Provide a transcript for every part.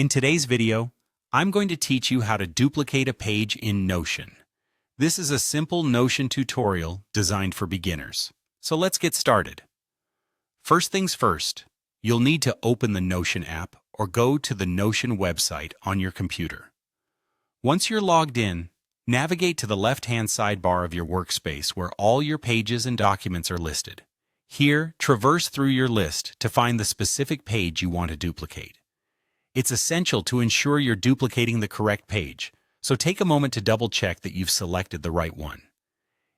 In today's video, I'm going to teach you how to duplicate a page in Notion. This is a simple Notion tutorial designed for beginners. So let's get started. First things first, you'll need to open the Notion app or go to the Notion website on your computer. Once you're logged in, navigate to the left-hand sidebar of your workspace where all your pages and documents are listed. Here, traverse through your list to find the specific page you want to duplicate. It's essential to ensure you're duplicating the correct page, so take a moment to double-check that you've selected the right one.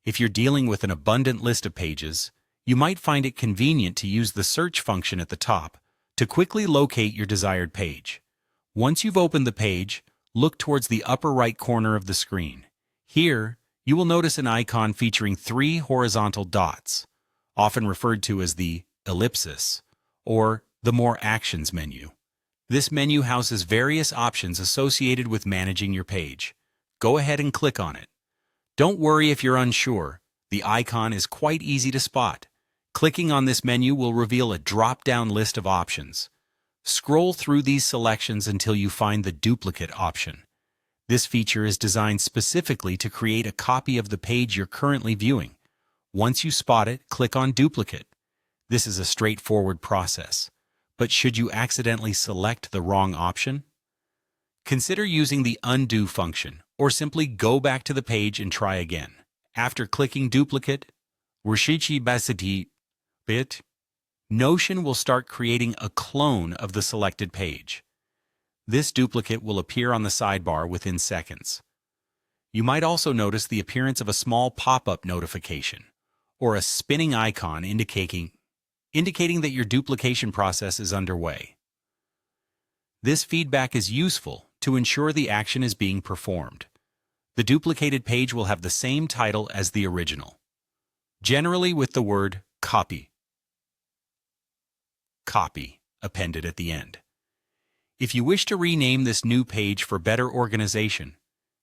If you're dealing with an abundant list of pages, you might find it convenient to use the search function at the top to quickly locate your desired page. Once you've opened the page, look towards the upper right corner of the screen. Here, you will notice an icon featuring 3 horizontal dots, often referred to as the ellipsis, or the More Actions menu. This menu houses various options associated with managing your page. Go ahead and click on it. Don't worry if you're unsure. The icon is quite easy to spot. Clicking on this menu will reveal a drop-down list of options. Scroll through these selections until you find the duplicate option. This feature is designed specifically to create a copy of the page you're currently viewing. Once you spot it, click on Duplicate. This is a straightforward process. But should you accidentally select the wrong option? Consider using the undo function, or simply go back to the page and try again. After clicking Duplicate, Notion will start creating a clone of the selected page. This duplicate will appear on the sidebar within seconds. You might also notice the appearance of a small pop-up notification, or a spinning icon indicating that your duplication process is underway. This feedback is useful to ensure the action is being performed. The duplicated page will have the same title as the original, generally with the word copy appended at the end. If you wish to rename this new page for better organization,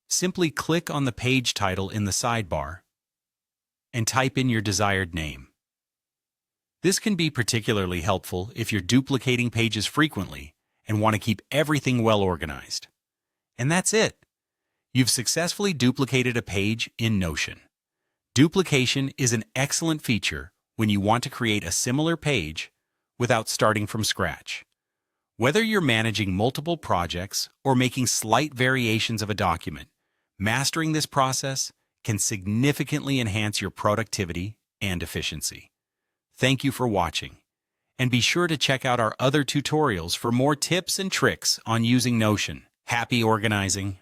simply click on the page title in the sidebar and type in your desired name. This can be particularly helpful if you're duplicating pages frequently and want to keep everything well organized. And that's it. You've successfully duplicated a page in Notion. Duplication is an excellent feature when you want to create a similar page without starting from scratch. Whether you're managing multiple projects or making slight variations of a document, mastering this process can significantly enhance your productivity and efficiency. Thank you for watching, and be sure to check out our other tutorials for more tips and tricks on using Notion. Happy organizing!